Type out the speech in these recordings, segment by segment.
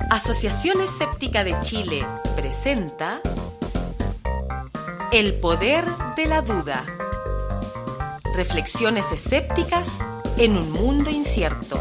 Asociación Escéptica de Chile presenta El Poder de la Duda. Reflexiones escépticas en un mundo incierto.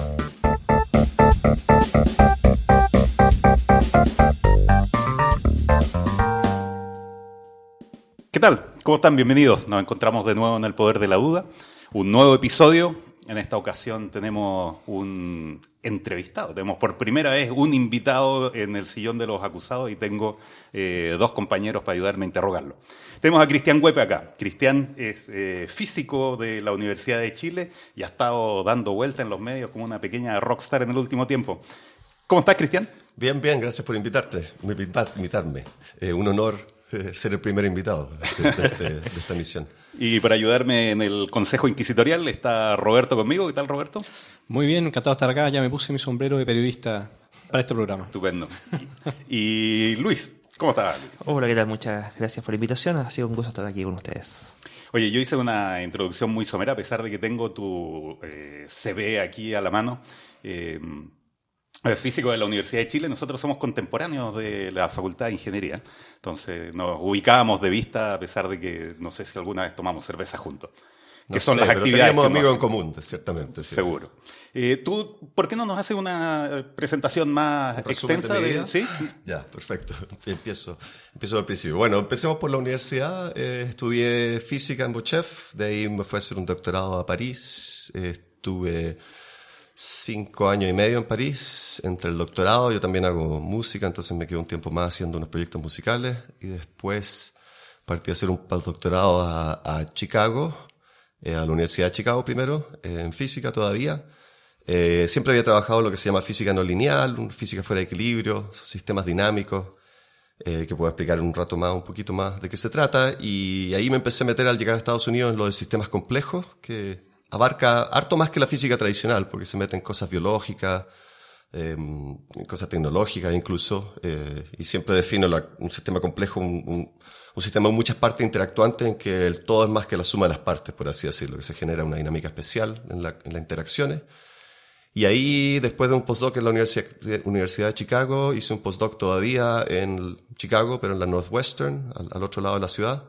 ¿Qué tal? ¿Cómo están? Bienvenidos. Nos encontramos de nuevo en El Poder de la Duda. Un nuevo episodio. En esta ocasión tenemos un entrevistado. Tenemos por primera vez un invitado en el sillón de los acusados y tengo dos compañeros para ayudarme a interrogarlo. Tenemos a Cristian Huepe acá. Cristian es físico de la Universidad de Chile y ha estado dando vuelta en los medios como una pequeña rockstar en el último tiempo. ¿Cómo estás, Cristian? Bien, gracias por invitarme. Un honor ser el primer invitado de esta misión. Y para ayudarme en el Consejo Inquisitorial está Roberto conmigo. ¿Qué tal, Roberto? Muy bien, encantado de estar acá. Ya me puse mi sombrero de periodista para este programa. Estupendo. Y Luis, ¿cómo estás, Luis? Hola, ¿qué tal? Muchas gracias por la invitación. Ha sido un gusto estar aquí con ustedes. Oye, yo hice una introducción muy somera, a pesar de que tengo tu CV aquí a la mano. Físico de la Universidad de Chile, nosotros somos contemporáneos de la Facultad de Ingeniería, entonces nos ubicábamos de vista a pesar de que no sé si alguna vez tomamos cerveza juntos. No sé, las actividades tenemos amigos en común, ciertamente. Sí. Seguro. ¿Tú por qué no nos haces una presentación más extensa? ¿Sí? Ya, perfecto. Empiezo al principio. Bueno, empecemos por la universidad. Estudié física en Bochef, de ahí me fui a hacer un doctorado a París. Estuve 5 años y medio en París. Entre el doctorado yo también hago música, entonces me quedé un tiempo más haciendo unos proyectos musicales y después partí a hacer un postdoctorado a Chicago, a la Universidad de Chicago primero, en física todavía. Siempre había trabajado en lo que se llama física no lineal, física fuera de equilibrio, sistemas dinámicos, que puedo explicar un rato más, un poquito más de qué se trata, y ahí me empecé a meter al llegar a Estados Unidos en lo de sistemas complejos, que abarca harto más que la física tradicional, porque se meten cosas biológicas, cosas tecnológicas incluso, y siempre defino un sistema complejo, un sistema con muchas partes interactuantes en que el todo es más que la suma de las partes, por así decirlo, que se genera una dinámica especial en las interacciones. Y ahí, después de un postdoc en la Universidad de Chicago, hice un postdoc todavía en Chicago, pero en la Northwestern, al otro lado de la ciudad.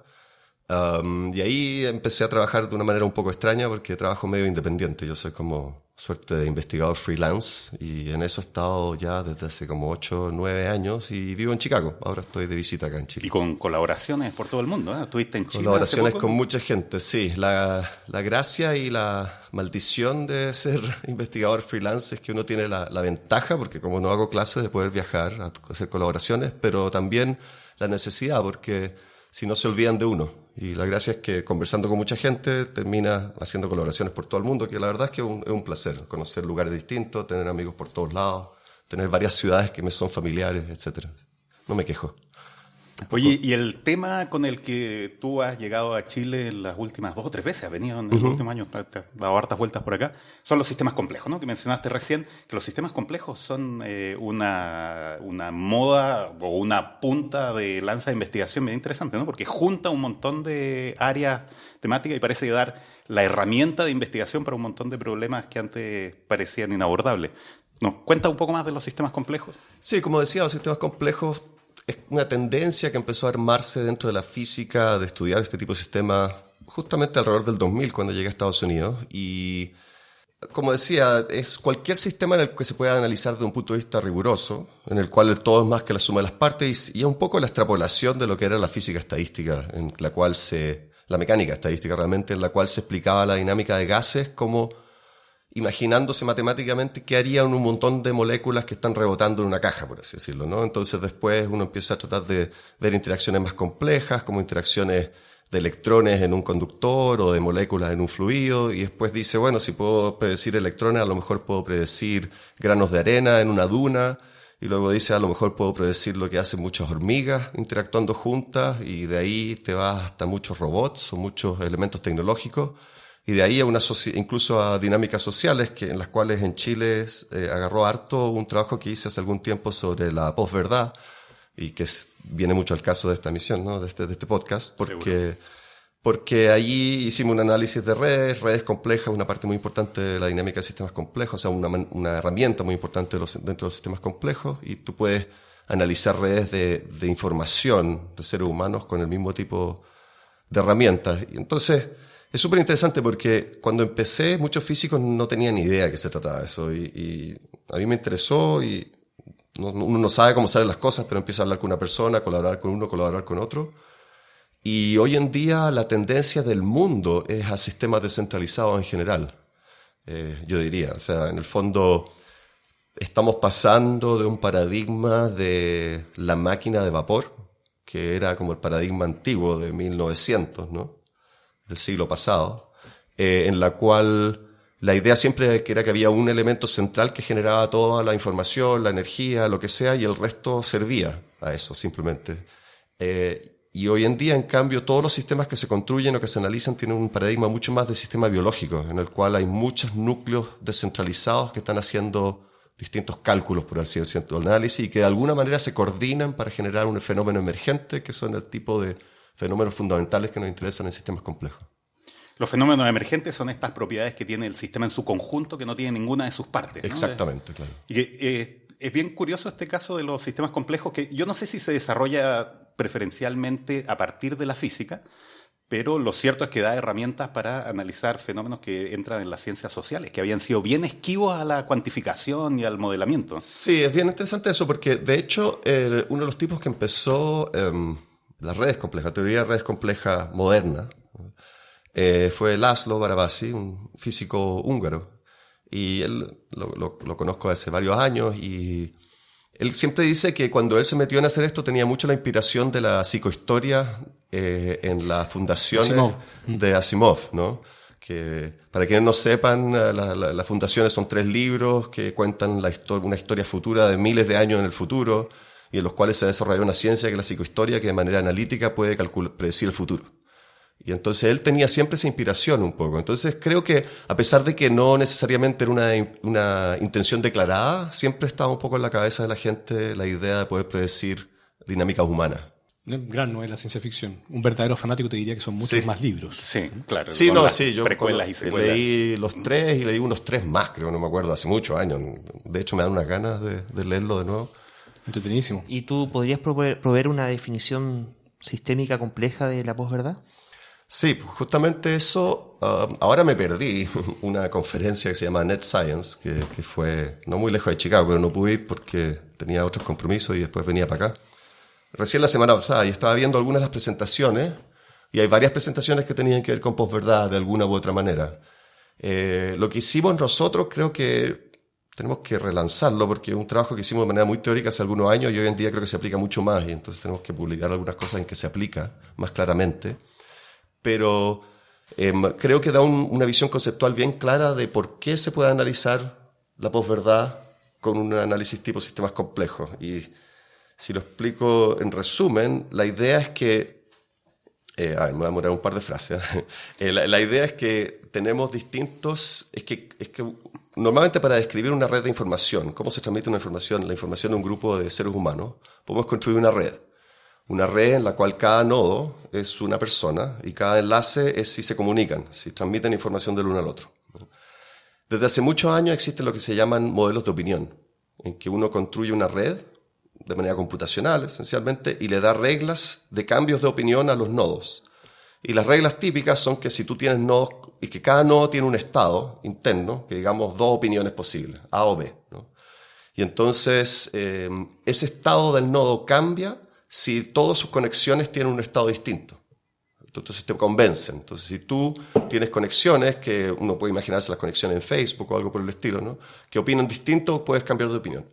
Y ahí empecé a trabajar de una manera un poco extraña porque trabajo medio independiente. Yo soy como suerte de investigador freelance y en eso he estado ya desde hace como 8 o 9 años y vivo en Chicago. Ahora estoy de visita acá en Chile. Y con colaboraciones por todo el mundo, ¿eh? ¿Estuviste en Chile? Colaboraciones con mucha gente, sí. La gracia y la maldición de ser investigador freelance es que uno tiene la ventaja, porque como no hago clases, de poder viajar a hacer colaboraciones, pero también la necesidad, porque si no se olvidan de uno. Y la gracia es que conversando con mucha gente termina haciendo colaboraciones por todo el mundo, que la verdad es que es un placer conocer lugares distintos, tener amigos por todos lados, tener varias ciudades que me son familiares, etc. No me quejo. Oye, y el tema con el que tú has llegado a Chile en las últimas 2 o 3 veces, has venido en los últimos años, te has dado hartas vueltas por acá, son los sistemas complejos, ¿no? Que mencionaste recién, que los sistemas complejos son una moda o una punta de lanza de investigación bien interesante, ¿no? Porque junta un montón de áreas temáticas y parece dar la herramienta de investigación para un montón de problemas que antes parecían inabordables. ¿Nos cuenta un poco más de los sistemas complejos? Sí, como decía, los sistemas complejos es una tendencia que empezó a armarse dentro de la física, de estudiar este tipo de sistemas, justamente alrededor del 2000, cuando llegué a Estados Unidos. Y, como decía, es cualquier sistema en el que se pueda analizar desde un punto de vista riguroso, en el cual el todo es más que la suma de las partes, y es un poco la extrapolación de lo que era la física estadística, en la cual la mecánica estadística realmente, en la cual se explicaba la dinámica de gases como imaginándose matemáticamente qué harían un montón de moléculas que están rebotando en una caja, por así decirlo, ¿no? Entonces después uno empieza a tratar de ver interacciones más complejas, como interacciones de electrones en un conductor o de moléculas en un fluido, y después dice, bueno, si puedo predecir electrones, a lo mejor puedo predecir granos de arena en una duna, y luego dice, a lo mejor puedo predecir lo que hacen muchas hormigas interactuando juntas, y de ahí te vas hasta muchos robots o muchos elementos tecnológicos. Y de ahí incluso a dinámicas sociales, en las cuales en Chile agarró harto un trabajo que hice hace algún tiempo sobre la posverdad, y que viene mucho al caso de esta misión, ¿no? de este podcast, porque allí hicimos un análisis de redes complejas, una parte muy importante de la dinámica de sistemas complejos, o sea, una herramienta muy importante dentro de los sistemas complejos, y tú puedes analizar redes de información de seres humanos con el mismo tipo de herramientas. Y entonces, es súper interesante porque cuando empecé, muchos físicos no tenían ni idea de qué se trataba de eso, y a mí me interesó, y uno no sabe cómo salen las cosas, pero empieza a hablar con una persona, colaborar con uno, colaborar con otro. Y hoy en día la tendencia del mundo es a sistemas descentralizados en general, yo diría. O sea, en el fondo estamos pasando de un paradigma de la máquina de vapor, que era como el paradigma antiguo de 1900, ¿no? Del siglo pasado, en la cual la idea siempre era que había un elemento central que generaba toda la información, la energía, lo que sea, y el resto servía a eso simplemente. Y hoy en día, en cambio, todos los sistemas que se construyen o que se analizan tienen un paradigma mucho más de sistema biológico, en el cual hay muchos núcleos descentralizados que están haciendo distintos cálculos, por así decirlo, análisis, y que de alguna manera se coordinan para generar un fenómeno emergente, que son el tipo de fenómenos fundamentales que nos interesan en sistemas complejos. Los fenómenos emergentes son estas propiedades que tiene el sistema en su conjunto que no tiene ninguna de sus partes, ¿no? Exactamente, claro. Y es bien curioso este caso de los sistemas complejos, que yo no sé si se desarrolla preferencialmente a partir de la física, pero lo cierto es que da herramientas para analizar fenómenos que entran en las ciencias sociales, que habían sido bien esquivos a la cuantificación y al modelamiento. Sí, es bien interesante eso, porque de hecho uno de los tipos que empezó las redes complejas, la teoría de redes complejas moderna, fue László Barabási, un físico húngaro. Y él lo conozco hace varios años, y él siempre dice que cuando él se metió en hacer esto tenía mucho la inspiración de la psicohistoria en las fundaciones de Asimov, ¿no? Que, para quienes no sepan, las fundaciones son 3 libros que cuentan una historia futura de miles de años en el futuro, y en los cuales se desarrolla una ciencia que es la psicohistoria, que de manera analítica puede predecir el futuro. Y entonces él tenía siempre esa inspiración un poco. Entonces creo que, a pesar de que no necesariamente era una intención declarada, siempre estaba un poco en la cabeza de la gente la idea de poder predecir dinámicas humanas. Gran novela, ciencia ficción. Un verdadero fanático te diría que son muchos más libros. Sí, claro. Sí, yo precuelas y secuelas. Leí los 3 y leí unos 3 más, creo, no me acuerdo, hace muchos años. De hecho, me dan unas ganas de leerlo de nuevo. Entretenidísimo. ¿Y tú podrías proveer una definición sistémica compleja de la posverdad? Sí, justamente eso. Ahora me perdí una conferencia que se llama Net Science, que fue no muy lejos de Chicago, pero no pude ir porque tenía otros compromisos y después venía para acá. Recién la semana pasada, y estaba viendo algunas de las presentaciones, y hay varias presentaciones que tenían que ver con posverdad de alguna u otra manera. Lo que hicimos nosotros, creo que tenemos que relanzarlo, porque es un trabajo que hicimos de manera muy teórica hace algunos años, y hoy en día creo que se aplica mucho más, y entonces tenemos que publicar algunas cosas en que se aplica más claramente. Pero creo que da una visión conceptual bien clara de por qué se puede analizar la posverdad con un análisis tipo sistemas complejos. Y si lo explico en resumen, la idea es que... me voy a demorar un par de frases. La idea es que tenemos distintos... Es que normalmente para describir una red de información, cómo se transmite una información, la información de un grupo de seres humanos, podemos construir una red. Una red en la cual cada nodo es una persona y cada enlace es si se comunican, si transmiten información del uno al otro. Desde hace muchos años existen lo que se llaman modelos de opinión, en que uno construye una red de manera computacional, esencialmente, y le da reglas de cambios de opinión a los nodos. Y las reglas típicas son que si tú tienes nodos, y que cada nodo tiene un estado interno, que digamos 2 opiniones posibles, A o B, ¿no? Y entonces ese estado del nodo cambia si todas sus conexiones tienen un estado distinto. Entonces te convencen. Entonces si tú tienes conexiones, que uno puede imaginarse las conexiones en Facebook o algo por el estilo, ¿no? Que opinan distinto, puedes cambiar de opinión.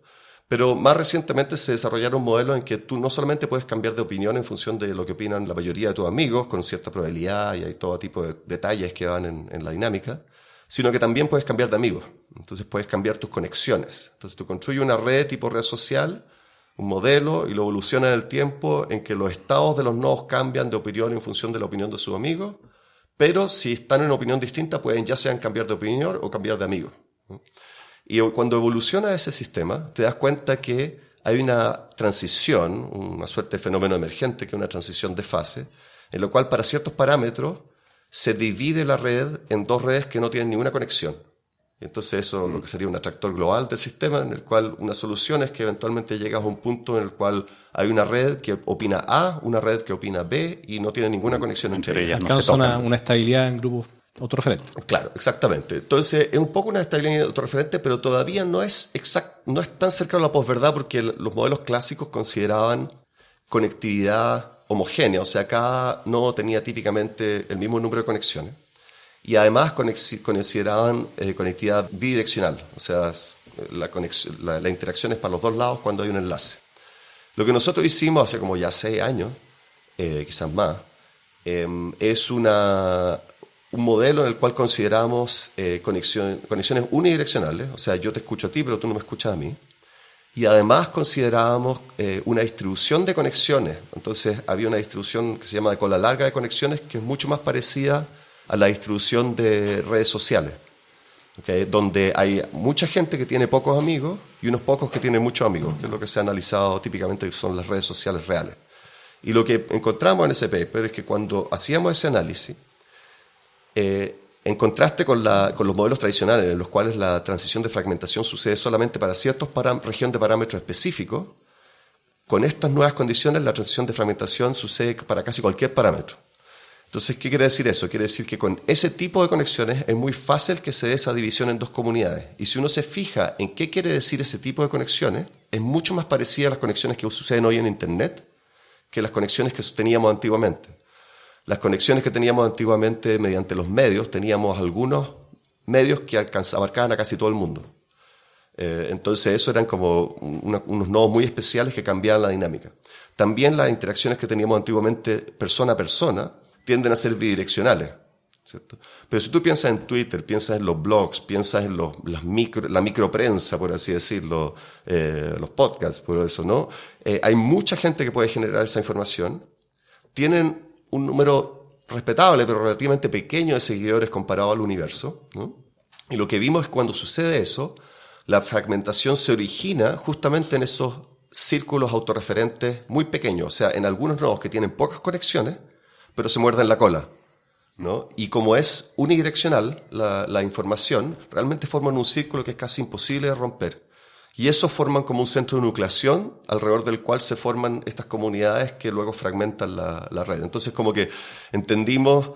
Pero más recientemente se desarrollaron modelos en que tú no solamente puedes cambiar de opinión en función de lo que opinan la mayoría de tus amigos, con cierta probabilidad, y hay todo tipo de detalles que van en la dinámica, sino que también puedes cambiar de amigos. Entonces puedes cambiar tus conexiones. Entonces tú construyes una red tipo red social, un modelo, y lo evoluciona en el tiempo en que los estados de los nodos cambian de opinión en función de la opinión de sus amigos, pero si están en una opinión distinta pueden ya sean cambiar de opinión o cambiar de amigo. Y cuando evoluciona ese sistema te das cuenta que hay una transición, una suerte de fenómeno emergente que es una transición de fase, en lo cual para ciertos parámetros se divide la red en dos redes que no tienen ninguna conexión. Entonces eso es lo que sería un atractor global del sistema, en el cual una solución es que eventualmente llegas a un punto en el cual hay una red que opina A, una red que opina B y no tiene ninguna conexión entre ellas. Alcanza una estabilidad en grupos autorreferentes. Claro, exactamente. Entonces es un poco una estabilidad autorreferente, pero todavía no es tan cercano a la posverdad, porque los modelos clásicos consideraban conectividad homogénea, o sea, cada nodo tenía típicamente el mismo número de conexiones. Y además consideraban conectividad bidireccional, o sea, la interacción es para los dos lados cuando hay un enlace. Lo que nosotros hicimos hace como ya 6 años, quizás más, es un modelo en el cual consideramos conexiones unidireccionales, o sea, yo te escucho a ti, pero tú no me escuchas a mí. Y además considerábamos una distribución de conexiones. Entonces había una distribución que se llama de cola larga de conexiones, que es mucho más parecida a la distribución de redes sociales, ¿okay? Donde hay mucha gente que tiene pocos amigos y unos pocos que tienen muchos amigos, que es lo que se ha analizado típicamente, que son las redes sociales reales. Y lo que encontramos en ese paper es que cuando hacíamos ese análisis, en contraste con los modelos tradicionales en los cuales la transición de fragmentación sucede solamente para ciertas regiones de parámetros específicos, con estas nuevas condiciones la transición de fragmentación sucede para casi cualquier parámetro. Entonces, ¿qué quiere decir eso? Quiere decir que con ese tipo de conexiones es muy fácil que se dé esa división en dos comunidades. Y si uno se fija en qué quiere decir ese tipo de conexiones, es mucho más parecida a las conexiones que suceden hoy en Internet que las conexiones que teníamos antiguamente. Las conexiones que teníamos antiguamente mediante los medios, teníamos algunos medios que abarcaban a casi todo el mundo. Entonces, eso eran como unos nodos muy especiales que cambiaban la dinámica. También las interacciones que teníamos antiguamente persona a persona tienden a ser bidireccionales, ¿cierto? Pero si tú piensas en Twitter, piensas en los blogs, piensas en la microprensa, por así decirlo, los podcasts, por eso, ¿no? Hay mucha gente que puede generar esa información. Tienen un número respetable, pero relativamente pequeño de seguidores comparado al universo, ¿no? Y lo que vimos es que cuando sucede eso, la fragmentación se origina justamente en esos círculos autorreferentes muy pequeños, o sea, en algunos nodos que tienen pocas conexiones, pero se muerden la cola, ¿no? Y como es unidireccional la información, realmente forman un círculo que es casi imposible de romper. Y eso forman como un centro de nucleación alrededor del cual se forman estas comunidades que luego fragmentan la red. Entonces, como que entendimos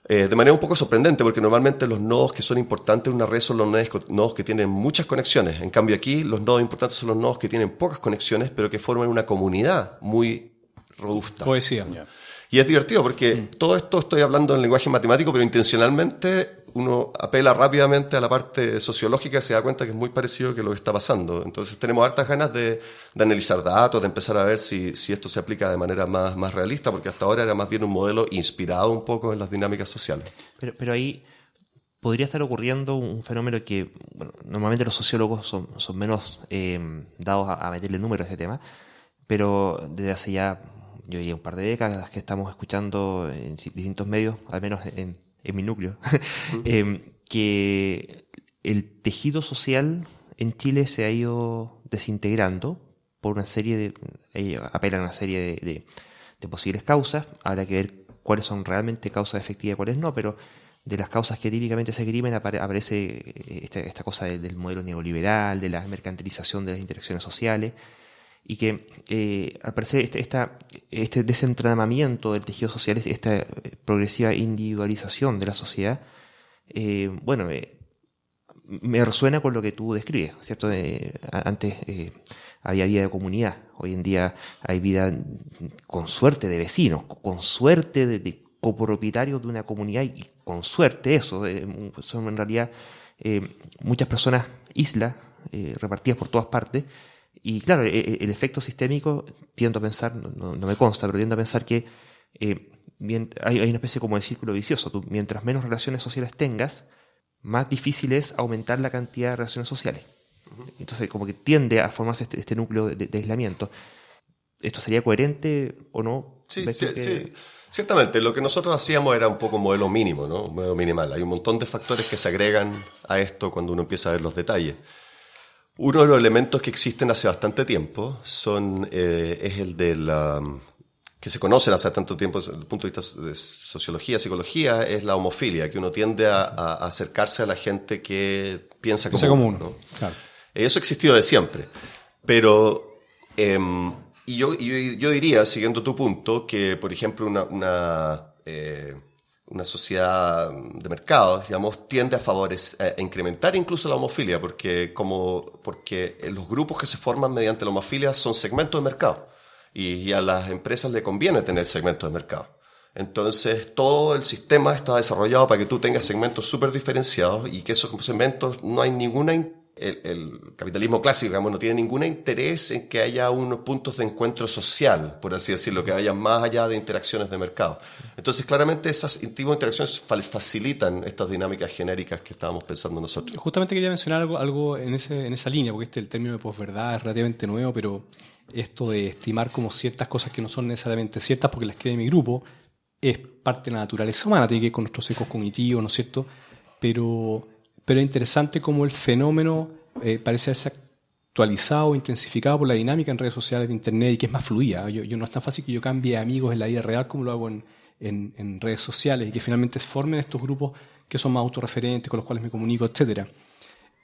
de manera un poco sorprendente, porque normalmente los nodos que son importantes en una red son los nodos que tienen muchas conexiones. En cambio aquí, los nodos importantes son los nodos que tienen pocas conexiones, pero que forman una comunidad muy robusta. Poesía. Ya. Y es divertido porque todo esto estoy hablando en lenguaje matemático, pero intencionalmente uno apela rápidamente a la parte sociológica y se da cuenta que es muy parecido que lo que está pasando. Entonces tenemos hartas ganas de analizar datos, de empezar a ver si esto se aplica de manera más realista, porque hasta ahora era más bien un modelo inspirado un poco en las dinámicas sociales. Pero ahí podría estar ocurriendo un fenómeno que, bueno, normalmente los sociólogos son menos dados a meterle números a ese tema, pero desde hace ya un par de décadas que estamos escuchando en distintos medios, al menos en mi núcleo, que el tejido social en Chile se ha ido desintegrando por una serie apelan a una serie de posibles causas. Habrá que ver cuáles son realmente causas efectivas y cuáles no, pero de las causas que típicamente se esgrimen aparece esta cosa del modelo neoliberal, de la mercantilización de las interacciones sociales, y que al parecer este desentramamiento del tejido social, esta progresiva individualización de la sociedad, me resuena con lo que tú describes, ¿cierto? Antes había vida de comunidad, hoy en día hay vida con suerte de vecinos, con suerte de copropietarios de una comunidad, y con suerte eso, son en realidad muchas personas islas repartidas por todas partes. Y claro, el efecto sistémico, tiendo a pensar, no me consta, pero tiendo a pensar que hay una especie como de círculo vicioso. Tú, mientras menos relaciones sociales tengas, más difícil es aumentar la cantidad de relaciones sociales. Entonces, como que tiende a formarse este núcleo de aislamiento. ¿Esto sería coherente o no? Sí. Ciertamente, lo que nosotros hacíamos era un poco un modelo mínimo, ¿no? Un modelo minimal. Hay un montón de factores que se agregan a esto cuando uno empieza a ver los detalles. Uno de los elementos que existen hace bastante tiempo es el que se conocen hace tanto tiempo desde el punto de vista de sociología, psicología, es la homofilia, que uno tiende a acercarse a la gente que piensa como uno, ¿no? Claro. Eso ha existido de siempre. Pero yo diría, siguiendo tu punto, que, por ejemplo, una sociedad de mercado, digamos, tiende a incrementar incluso la homofilia, porque los grupos que se forman mediante la homofilia son segmentos de mercado, y a las empresas le conviene tener segmentos de mercado. Entonces, todo el sistema está desarrollado para que tú tengas segmentos súper diferenciados y que esos segmentos no hay el capitalismo clásico, digamos, no tiene ningún interés en que haya unos puntos de encuentro social, por así decirlo, que vayan más allá de interacciones de mercado. Entonces, claramente esas tipos de interacciones facilitan estas dinámicas genéricas que estábamos pensando nosotros. Justamente quería mencionar algo en esa línea, porque el término de posverdad es relativamente nuevo, pero esto de estimar como ciertas cosas que no son necesariamente ciertas porque las cree mi grupo es parte de la naturaleza humana, tiene que ver con nuestros ecos cognitivos, ¿no es cierto? Pero es interesante cómo el fenómeno parece haberse actualizado o intensificado por la dinámica en redes sociales de internet y que es más fluida. No es tan fácil que yo cambie amigos en la vida real como lo hago en redes sociales y que finalmente formen estos grupos que son más autorreferentes, con los cuales me comunico, etc.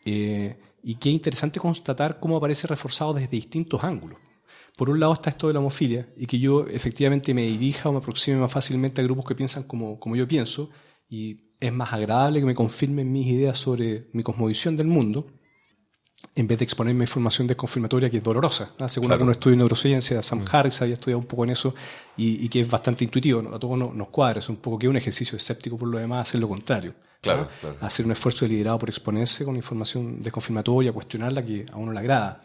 Y qué interesante constatar cómo aparece reforzado desde distintos ángulos. Por un lado está esto de la homofilia y que yo efectivamente me dirija o me aproxime más fácilmente a grupos que piensan como yo pienso, y es más agradable que me confirmen mis ideas sobre mi cosmovisión del mundo en vez de exponerme información desconfirmatoria que es dolorosa, ¿no? Según algunos estudios de neurociencia, Sam Harris había estudiado un poco en eso y que es bastante intuitivo, a todos nos cuadra, es un poco que un ejercicio escéptico por lo demás hacer lo contrario, claro. Hacer un esfuerzo deliberado por exponerse con información desconfirmatoria, cuestionarla que a uno le agrada.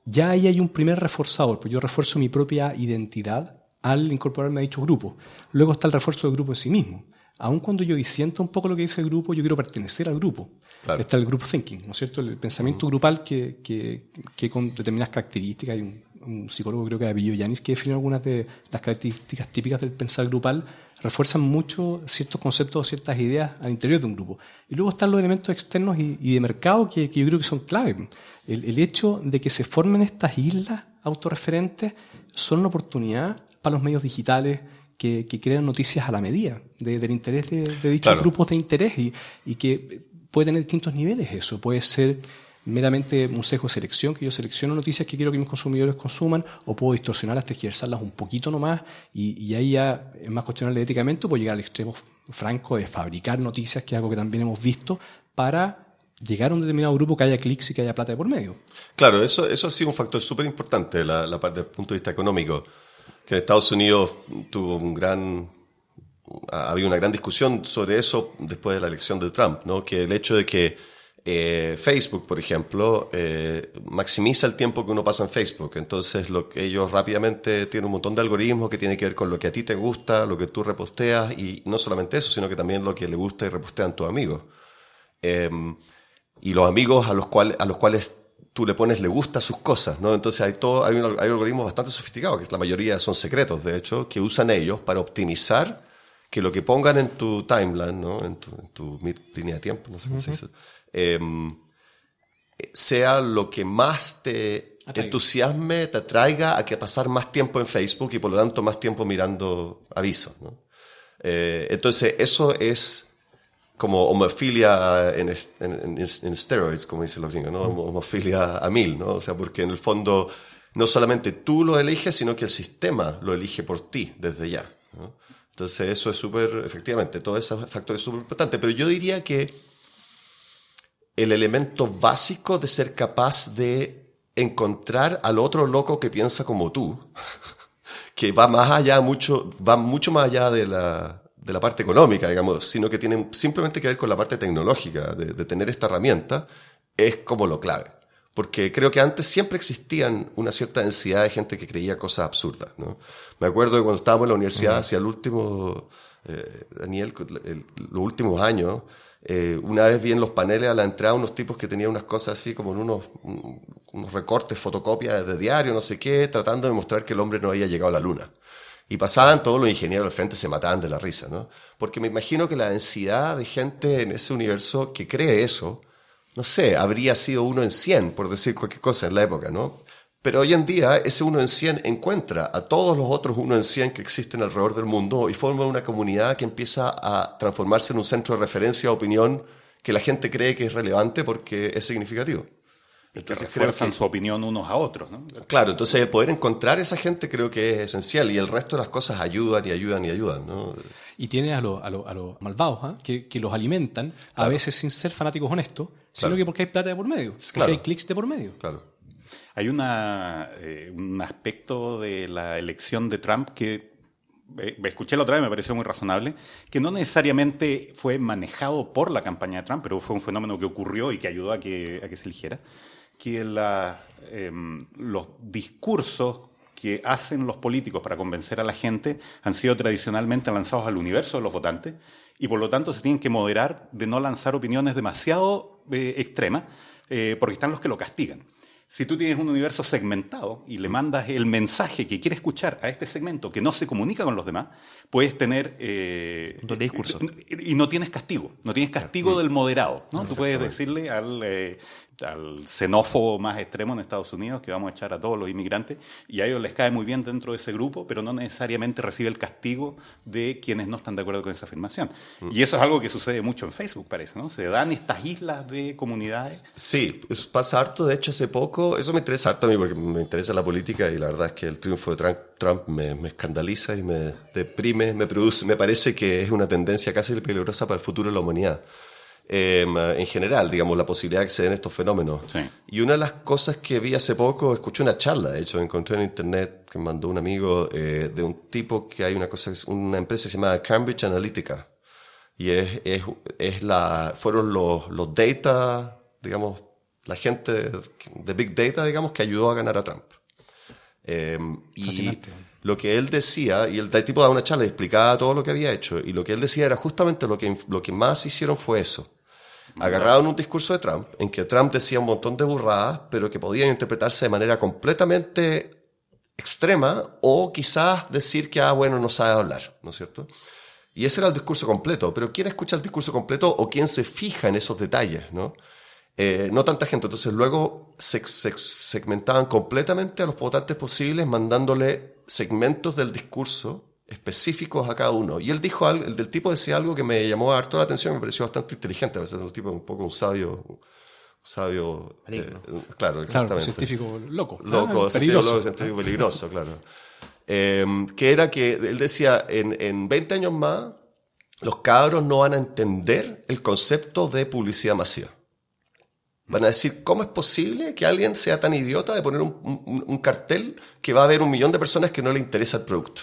Ya ahí hay un primer reforzador, pues yo refuerzo mi propia identidad al incorporarme a dicho grupo. Luego está el refuerzo del grupo en sí mismo. Aun cuando yo disiento un poco lo que dice el grupo, yo quiero pertenecer al grupo. Claro. Está el group thinking, ¿no es cierto? El pensamiento grupal que con determinadas características. Hay un psicólogo, creo que de apellido Yanis, que define algunas de las características típicas del pensar grupal, refuerzan mucho ciertos conceptos o ciertas ideas al interior de un grupo. Y luego están los elementos externos y de mercado que yo creo que son clave. El hecho de que se formen estas islas autorreferentes son una oportunidad para los medios digitales que crean noticias a la medida del interés de dichos grupos de interés y que puede tener distintos niveles eso. Puede ser meramente un sesgo de selección, que yo selecciono noticias que quiero que mis consumidores consuman, o puedo distorsionarlas, tergiversarlas un poquito nomás, y ahí ya es más cuestionable éticamente, puedo llegar al extremo franco de fabricar noticias, que es algo que también hemos visto, para llegar a un determinado grupo que haya clics y que haya plata de por medio. Claro, eso ha sido un factor súper importante la parte desde el punto de vista económico, que en Estados Unidos había una gran discusión sobre eso después de la elección de Trump, ¿no? Que el hecho de que Facebook, por ejemplo, maximiza el tiempo que uno pasa en Facebook. Entonces, ellos rápidamente tienen un montón de algoritmos que tienen que ver con lo que a ti te gusta, lo que tú reposteas, y no solamente eso, sino que también lo que le gusta y repostean tus amigos. Y los amigos a los cuales tú le pones le gusta a sus cosas, ¿no? Entonces hay algoritmos bastante sofisticados, que la mayoría son secretos, de hecho, que usan ellos para optimizar que lo que pongan en tu timeline, ¿no? En tu línea de tiempo, no sé cómo se dice, sea lo que más te entusiasme, te atraiga a que pasar más tiempo en Facebook y por lo tanto más tiempo mirando avisos, ¿no? Entonces eso es como homofilia en steroids, como dicen los gringos, ¿no? Homofilia a 1000, ¿no? O sea, porque en el fondo no solamente tú lo eliges, sino que el sistema lo elige por ti desde ya, ¿no? Entonces eso es efectivamente, todos esos factores súper importantes. Pero yo diría que el elemento básico de ser capaz de encontrar al otro loco que piensa como tú, que va mucho más allá de la parte económica, digamos, sino que tiene simplemente que ver con la parte tecnológica, de tener esta herramienta, es como lo clave. Porque creo que antes siempre existían una cierta densidad de gente que creía cosas absurdas, ¿no? Me acuerdo de cuando estábamos en la universidad, hacia el último, Daniel, los últimos años, una vez vi en los paneles a la entrada unos tipos que tenían unas cosas así como en unos recortes, fotocopias de diario, no sé qué, tratando de mostrar que el hombre no había llegado a la luna. Y pasaban todos los ingenieros al frente, se mataban de la risa, ¿no? Porque me imagino que la densidad de gente en ese universo que cree eso no sé, habría sido 1 en 100, por decir cualquier cosa en la época, ¿no? Pero hoy en día ese 1 en 100 encuentra a todos los otros 1 en 100 que existen alrededor del mundo y forma una comunidad que empieza a transformarse en un centro de referencia, opinión, que la gente cree que es relevante porque es significativo. Entonces refuerzan su opinión unos a otros, ¿no? Claro, entonces el poder encontrar esa gente creo que es esencial y el resto de las cosas ayudan y ayudan y ayudan, ¿no? Y tienes a los malvados, que los alimentan, a veces sin ser fanáticos honestos, sino que porque hay plata de por medio, porque hay clics de por medio. Claro. Hay un aspecto de la elección de Trump que escuché la otra vez, me pareció muy razonable, que no necesariamente fue manejado por la campaña de Trump, pero fue un fenómeno que ocurrió y que ayudó a que se eligiera, que los discursos que hacen los políticos para convencer a la gente han sido tradicionalmente lanzados al universo de los votantes y por lo tanto se tienen que moderar de no lanzar opiniones demasiado extremas porque están los que lo castigan. Si tú tienes un universo segmentado y le mandas el mensaje que quiere escuchar a este segmento que no se comunica con los demás, puedes tener... doble discurso. Y no tienes castigo. No tienes castigo del moderado, ¿no? Tú puedes decirle al xenófobo más extremo en Estados Unidos que vamos a echar a todos los inmigrantes y a ellos les cae muy bien dentro de ese grupo, pero no necesariamente recibe el castigo de quienes no están de acuerdo con esa afirmación. Y eso es algo que sucede mucho en Facebook, parece, ¿no? Se dan estas islas de comunidades. Sí, pasa harto. De hecho, hace poco, eso me interesa harto a mí porque me interesa la política y la verdad es que el triunfo de Trump me escandaliza y me deprime, me parece que es una tendencia casi peligrosa para el futuro de la humanidad. En general, digamos, la posibilidad de que se den estos fenómenos. Sí. Y una de las cosas que vi hace poco, escuché una charla, de hecho, encontré en internet que mandó un amigo de un tipo que hay una empresa que se llama Cambridge Analytica. Y fueron los data, digamos, la gente de Big Data, digamos, que ayudó a ganar a Trump. Y lo que él decía, y el tipo daba una charla y explicaba todo lo que había hecho, y lo que él decía era justamente lo que más hicieron fue eso. Agarraron un discurso de Trump, en que Trump decía un montón de burradas, pero que podían interpretarse de manera completamente extrema, o quizás decir que, bueno, no sabe hablar, ¿no es cierto? Y ese era el discurso completo, pero ¿quién escucha el discurso completo o quién se fija en esos detalles, no? No tanta gente. Entonces luego se segmentaban completamente a los votantes posibles, mandándole segmentos del discurso específicos a cada uno. Y él dijo algo, el del tipo decía algo que me llamó harto la atención, me pareció bastante inteligente. A veces el tipo es un poco un sabio, claro, exactamente. Claro, un científico loco. Peligroso. Científico peligroso, claro. Que era que él decía, en 20 años más, los cabros no van a entender el concepto de publicidad masiva. Van a decir, ¿cómo es posible que alguien sea tan idiota de poner un cartel que va a haber 1 millón de personas que no le interesa el producto?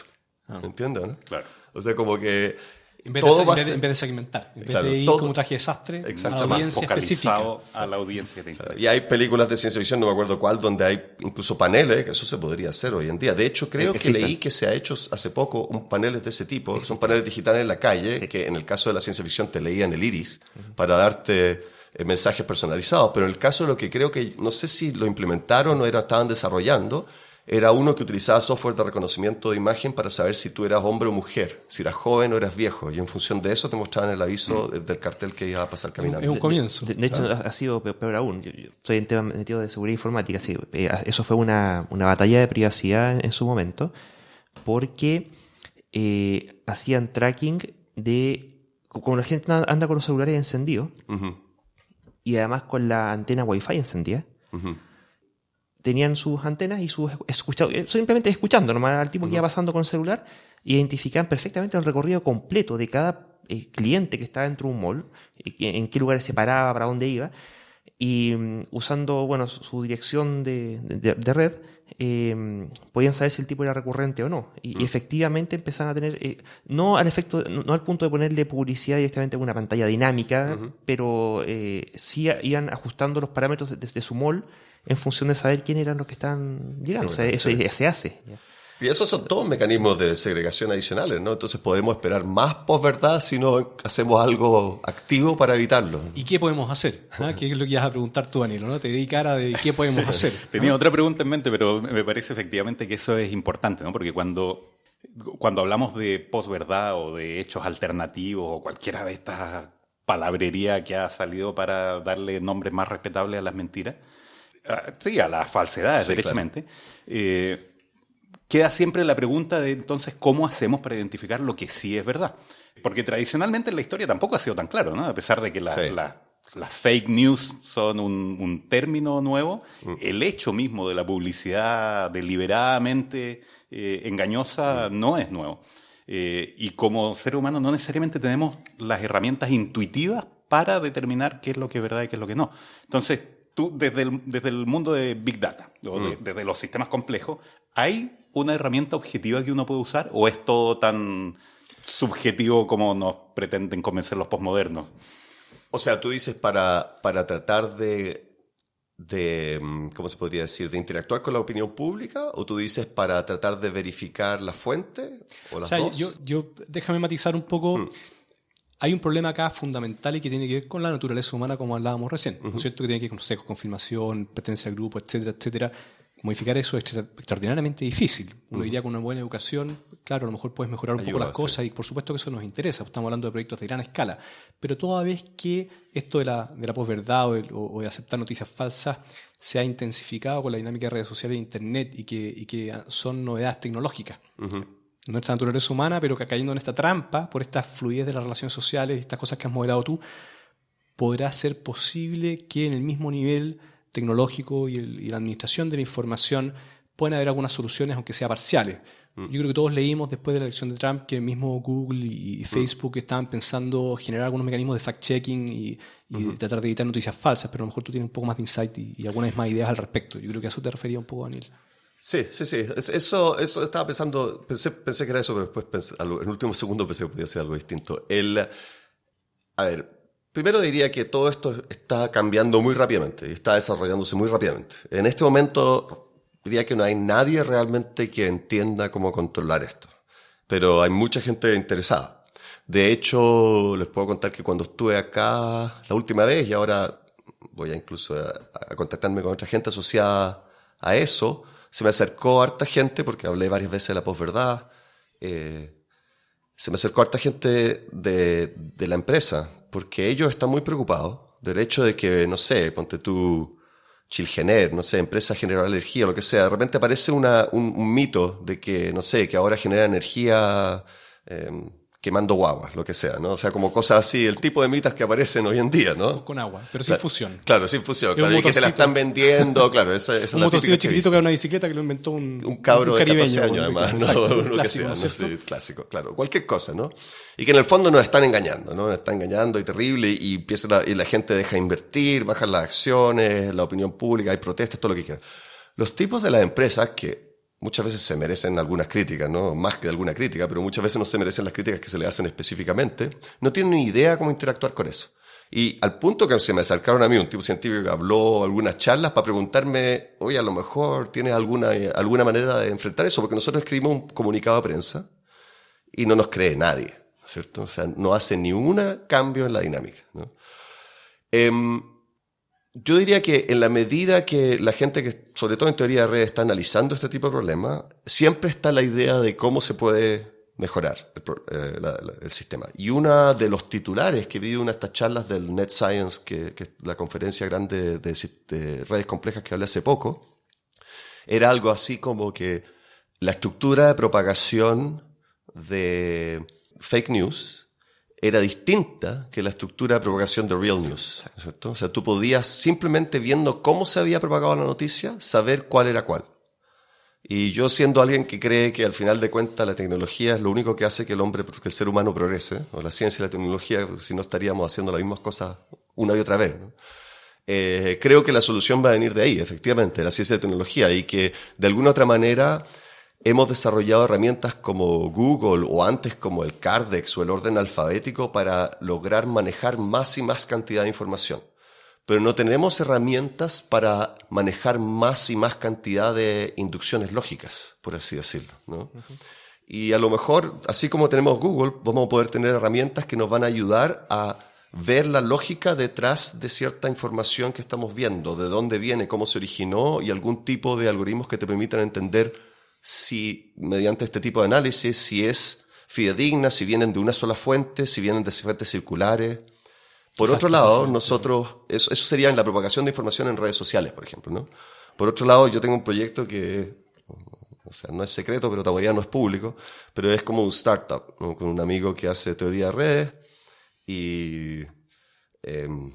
¿Entiendes? ¿No? Claro. O sea, como que... En vez de segmentar, en vez de ir como un traje de desastre, a la audiencia específica. A la audiencia que te interesa. Y hay películas de ciencia ficción, no me acuerdo cuál, donde hay incluso paneles, que eso se podría hacer hoy en día. De hecho, creo que leí que se ha hecho hace poco un paneles de ese tipo, que son paneles digitales en la calle, que en el caso de la ciencia ficción te leían el iris para darte mensajes personalizados, pero en el caso de lo que creo que, no sé si lo implementaron o estaban desarrollando, era uno que utilizaba software de reconocimiento de imagen para saber si tú eras hombre o mujer, si eras joven o eras viejo, y en función de eso te mostraban el aviso del cartel que iba a pasar caminando. Es un comienzo. De hecho, ha sido peor aún. Yo soy en tema metido de seguridad informática, sí. Eso fue una batalla de privacidad en su momento, porque hacían tracking de... Como la gente anda con los celulares encendidos, y además con la antena Wi-Fi encendida, tenían sus antenas y simplemente escuchando nomás al tipo que iba pasando con el celular, identificaban perfectamente el recorrido completo de cada cliente que estaba dentro de un mall, en qué lugares se paraba, para dónde iba, y usando su dirección de red, podían saber si el tipo era recurrente o no. Y efectivamente empezaron a tener, no al punto de ponerle publicidad directamente en una pantalla dinámica, pero sí iban ajustando los parámetros desde su mall en función de saber quién eran los que estaban llegando. O sea, eso ya se hace. Y esos son todos mecanismos de segregación adicionales, ¿no? Entonces podemos esperar más posverdad si no hacemos algo activo para evitarlo. ¿Y qué podemos hacer? ¿Qué es lo que ibas a preguntar tú, Danilo? ¿No? Te di cara de qué podemos hacer. Tenía otra pregunta en mente, pero me parece efectivamente que eso es importante, ¿no? Porque cuando hablamos de posverdad o de hechos alternativos o cualquiera de estas palabrería que ha salido para darle nombres más respetables a las mentiras. Sí, a las falsedades, Sí, derechamente. Queda siempre la pregunta de, entonces, ¿cómo hacemos para identificar lo que sí es verdad? Porque tradicionalmente en la historia tampoco ha sido tan claro, ¿no? A pesar de que las fake news son un término nuevo, el hecho mismo de la publicidad deliberadamente engañosa no es nuevo. Y como ser humano no necesariamente tenemos las herramientas intuitivas para determinar qué es lo que es verdad y qué es lo que no. Entonces, tú desde el mundo de Big Data, o desde los sistemas complejos, ¿hay una herramienta objetiva que uno puede usar o es todo tan subjetivo como nos pretenden convencer los posmodernos? O sea, tú dices para tratar de, ¿cómo se podría decir?, de interactuar con la opinión pública, o tú dices para tratar de verificar la fuente, o las dos. Déjame matizar un poco. Hay un problema acá fundamental y que tiene que ver con la naturaleza humana, como hablábamos recién, ¿no es cierto? Que tiene que ver con confirmación, pertenencia al grupo, etcétera, etcétera. Modificar eso es extraordinariamente difícil. Uno diría que con una buena educación, claro, a lo mejor puedes mejorar un poco las cosas, y por supuesto que eso nos interesa. Estamos hablando de proyectos de gran escala. Pero toda vez que esto de la posverdad o de aceptar noticias falsas se ha intensificado con la dinámica de redes sociales e internet y que son novedades tecnológicas. Nuestra naturaleza humana, pero que cayendo en esta trampa, por esta fluidez de las relaciones sociales y estas cosas que has modelado tú, podrá ser posible que en el mismo nivel tecnológico y la administración de la información pueden haber algunas soluciones, aunque sea parciales. Yo creo que todos leímos después de la elección de Trump que mismo Google y Facebook estaban pensando generar algunos mecanismos de fact-checking y tratar de evitar noticias falsas, pero a lo mejor tú tienes un poco más de insight y algunas más ideas al respecto. Yo creo que a eso te refería un poco, Daniel. Sí. Eso estaba pensando, pensé que era eso, pero después en el último segundo pensé que podía ser algo distinto. A ver, primero diría que todo esto está cambiando muy rápidamente y está desarrollándose muy rápidamente. En este momento diría que no hay nadie realmente que entienda cómo controlar esto, pero hay mucha gente interesada. De hecho, les puedo contar que cuando estuve acá la última vez, y ahora voy a incluso a contactarme con otra gente asociada a eso, se me acercó harta gente, porque hablé varias veces de la posverdad, se me acercó harta gente de la empresa, porque ellos están muy preocupados del hecho de que, no sé, ponte tú, Chilgener, no sé, empresa generadora de energía, lo que sea, de repente aparece un mito de que, no sé, que ahora genera energía quemando guaguas, lo que sea, ¿no? O sea, como cosas así, el tipo de mitas que aparecen hoy en día, ¿no? Con agua, pero sin fusión. Claro, sin fusión, claro, y que te la están vendiendo, claro, esa es un la motorcito típica chiquitito que era una bicicleta que lo inventó un cabro de 14 caribeño, años, además, exacto, ¿no? un Lo clásico, que sea, ¿no es cierto? Sí, clásico, claro, cualquier cosa, ¿no? Y que en el fondo nos están engañando, ¿no? Nos están engañando y terrible, y la gente deja de invertir, bajan las acciones, la opinión pública, hay protestas, todo lo que quieran. Los tipos de las empresas que muchas veces se merecen algunas críticas, ¿no? Más que alguna crítica, pero muchas veces no se merecen las críticas que se le hacen específicamente, no tienen ni idea cómo interactuar con eso. Y al punto que se me acercaron a mí un tipo científico que habló algunas charlas para preguntarme, oye, a lo mejor tienes alguna manera de enfrentar eso, porque nosotros escribimos un comunicado de prensa y no nos cree nadie, ¿no es cierto? O sea, no hace ni un cambio en la dinámica, ¿no? Yo diría que en la medida que la gente que, sobre todo en teoría de redes, está analizando este tipo de problemas, siempre está la idea de cómo se puede mejorar el sistema. Y uno de los titulares que vi en una de estas charlas del Net Science, que es la conferencia grande de redes complejas que hablé hace poco, era algo así como que la estructura de propagación de fake news era distinta que la estructura de propagación de real news, ¿cierto? O sea, tú podías simplemente viendo cómo se había propagado la noticia, saber cuál era cuál. Y yo, siendo alguien que cree que al final de cuentas la tecnología es lo único que hace que el ser humano progrese, o la ciencia y la tecnología, si no estaríamos haciendo las mismas cosas una y otra vez, ¿no? Creo que la solución va a venir de ahí, efectivamente, de la ciencia y la tecnología, y que de alguna otra manera hemos desarrollado herramientas como Google o antes como el Cardex o el orden alfabético para lograr manejar más y más cantidad de información. Pero no tenemos herramientas para manejar más y más cantidad de inducciones lógicas, por así decirlo, ¿no? Y a lo mejor, así como tenemos Google, vamos a poder tener herramientas que nos van a ayudar a ver la lógica detrás de cierta información que estamos viendo, de dónde viene, cómo se originó, y algún tipo de algoritmos que te permitan entender si, mediante este tipo de análisis, si es fidedigna, si vienen de una sola fuente, si vienen de fuentes circulares. Por otro lado, nosotros, eso sería en la propagación de información en redes sociales, por ejemplo, ¿no? Por otro lado, yo tengo un proyecto que, o sea, no es secreto, pero todavía no es público, pero es como un startup, ¿no? Con un amigo que hace teoría de redes y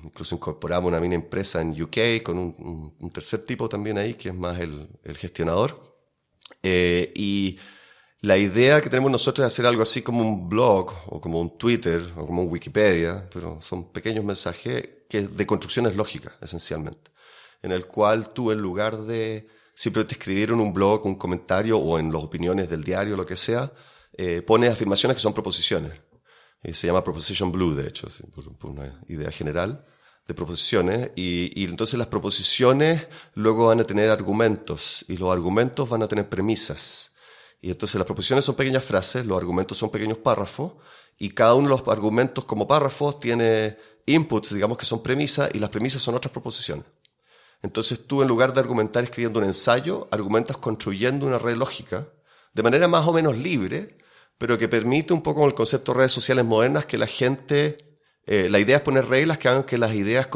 incluso incorporamos una mini empresa en UK con un tercer tipo también ahí, que es más el gestionador. Y la idea que tenemos nosotros es hacer algo así como un blog, o como un Twitter, o como un Wikipedia, pero son pequeños mensajes de construcciones lógicas, esencialmente, en el cual tú, en lugar de simplemente escribir en un blog, un comentario, o en las opiniones del diario, lo que sea, pones afirmaciones que son proposiciones. Se llama Proposition Blue, de hecho, por una idea general de proposiciones, y entonces las proposiciones luego van a tener argumentos, y los argumentos van a tener premisas. Y entonces las proposiciones son pequeñas frases, los argumentos son pequeños párrafos, y cada uno de los argumentos como párrafos tiene inputs, digamos, que son premisas, y las premisas son otras proposiciones. Entonces tú, en lugar de argumentar escribiendo un ensayo, argumentas construyendo una red lógica, de manera más o menos libre, pero que permite un poco con el concepto de redes sociales modernas que la gente, la idea es poner reglas que hagan que las ideas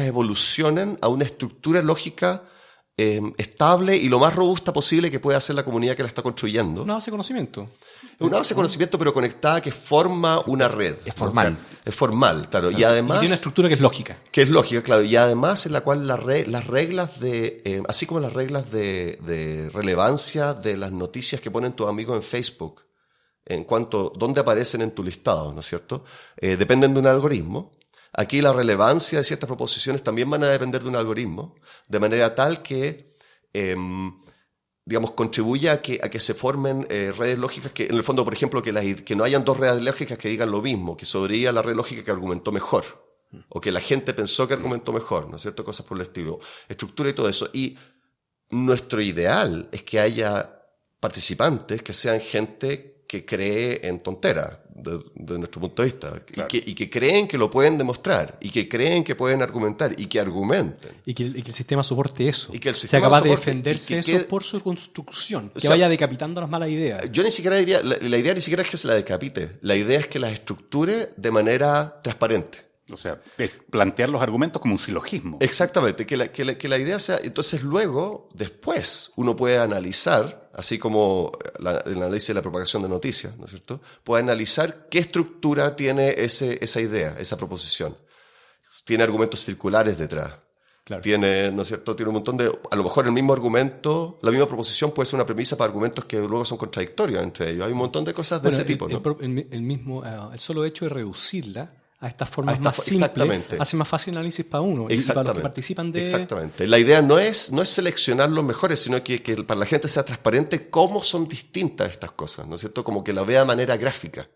evolucionen a una estructura lógica estable y lo más robusta posible que pueda hacer la comunidad que la está construyendo. Una base de conocimiento. Una base de conocimiento, pero conectada, que forma una red. Es formal. Es formal, claro. Y además, Y tiene una estructura que es lógica. que es lógica, claro. Y además en la cual las reglas así como las reglas de relevancia de las noticias que ponen tus amigos en Facebook, en cuanto dónde aparecen en tu listado, ¿no es cierto? Dependen de un algoritmo. Aquí la relevancia de ciertas proposiciones también van a depender de un algoritmo, de manera tal que, digamos, contribuya a que se formen redes lógicas que, en el fondo, por ejemplo, que no hayan dos redes lógicas que digan lo mismo, que sobreviva la red lógica que argumentó mejor, o que la gente pensó que argumentó mejor, ¿no es cierto? Cosas por el estilo, estructura y todo eso. Y nuestro ideal es que haya participantes que sean gente que cree en tonteras, de nuestro punto de vista, claro. y que creen que lo pueden demostrar, y que creen que pueden argumentar, y que argumenten. Y que el sistema soporte eso. Y que el sea sistema capaz de soporte, defenderse y eso por su construcción. Que sea, vaya decapitando las malas ideas. Yo ni siquiera diría, la idea ni siquiera es que se la decapite. La idea es que las estructure de manera transparente. O sea, plantear los argumentos como un silogismo. Exactamente, que la idea sea, entonces luego, después, uno puede analizar, así como el análisis de la propagación de noticias, ¿no es cierto? Puede analizar qué estructura tiene esa idea, esa proposición. Tiene argumentos circulares detrás. Claro. Tiene, ¿no es cierto? Tiene un montón de, a lo mejor el mismo argumento, la misma proposición puede ser una premisa para argumentos que luego son contradictorios entre ellos. Hay un montón de cosas de ese tipo, ¿no? El solo hecho de reducirla a estas formas más simples hace más fácil el análisis para uno y para los que participan de... Exactamente. La idea no es seleccionar los mejores, sino que para la gente sea transparente cómo son distintas estas cosas, ¿no es cierto? Como que la vea de manera gráfica.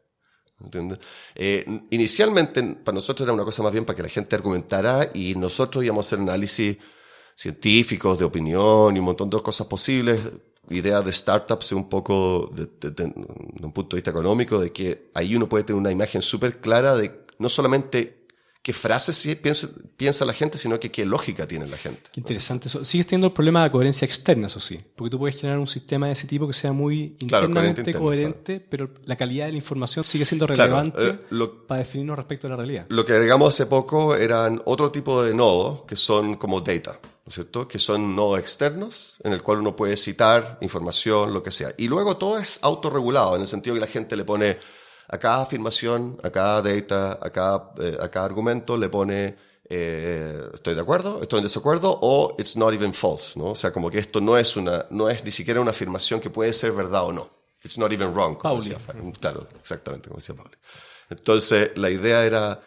¿Entiendes? Inicialmente para nosotros era una cosa más bien para que la gente argumentara y nosotros íbamos a hacer análisis científicos, de opinión y un montón de cosas posibles, ideas de startups un poco de un punto de vista económico, de que ahí uno puede tener una imagen súper clara de no solamente qué frases piensa la gente, sino que qué lógica tiene la gente. Qué interesante eso. Sigues teniendo el problema de coherencia externa, eso sí. Porque tú puedes generar un sistema de ese tipo que sea muy internamente coherente, claro. Pero la calidad de la información sigue siendo relevante para definirnos respecto a la realidad. Lo que agregamos hace poco eran otro tipo de nodos que son como data, ¿no es cierto? Que son nodos externos en el cual uno puede citar información, lo que sea. Y luego todo es autorregulado, en el sentido que la gente le pone a cada afirmación, a cada data, a cada argumento le pone estoy de acuerdo, estoy en desacuerdo o it's not even false, ¿no? O sea, como que esto no es ni siquiera una afirmación que puede ser verdad o no. It's not even wrong, como decía, claro, exactamente como decía Pauli. Entonces, la idea era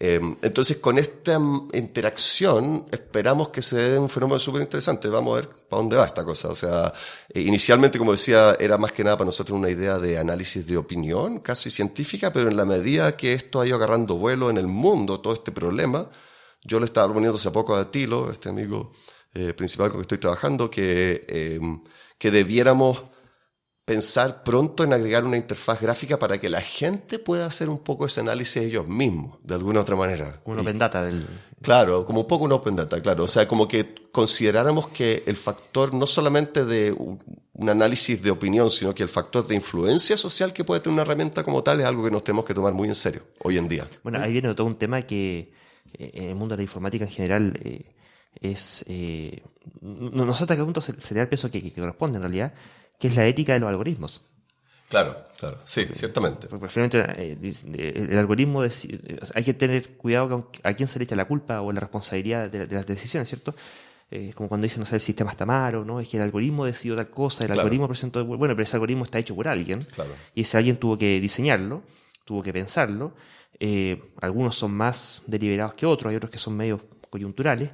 entonces con esta interacción esperamos que se dé un fenómeno súper interesante. Vamos a ver para dónde va esta cosa. O sea, inicialmente, como decía, era más que nada para nosotros una idea de análisis de opinión, casi científica, pero en la medida que esto ha ido agarrando vuelo en el mundo, todo este problema, yo le estaba proponiendo hace poco a Tilo, este amigo principal con el que estoy trabajando, que debiéramos pensar pronto en agregar una interfaz gráfica para que la gente pueda hacer un poco ese análisis ellos mismos, de alguna otra manera. Un open data Claro, como un poco un open data, claro. O sea, como que consideráramos que el factor no solamente de un análisis de opinión, sino que el factor de influencia social que puede tener una herramienta como tal es algo que nos tenemos que tomar muy en serio hoy en día. Bueno, ahí viene todo un tema que en el mundo de la informática en general no sé hasta qué punto se le da el peso que corresponde en realidad, que es la ética de los algoritmos. Claro, sí, ciertamente. Porque finalmente el algoritmo hay que tener cuidado con a quién se le echa la culpa o la responsabilidad de las decisiones, ¿cierto? Como cuando dicen, no sé, el sistema está malo, ¿no? Es que el algoritmo decidió tal cosa, el algoritmo presentó... Bueno, pero ese algoritmo está hecho por alguien. Claro. Y ese alguien tuvo que diseñarlo, tuvo que pensarlo. Algunos son más deliberados que otros, hay otros que son medio coyunturales.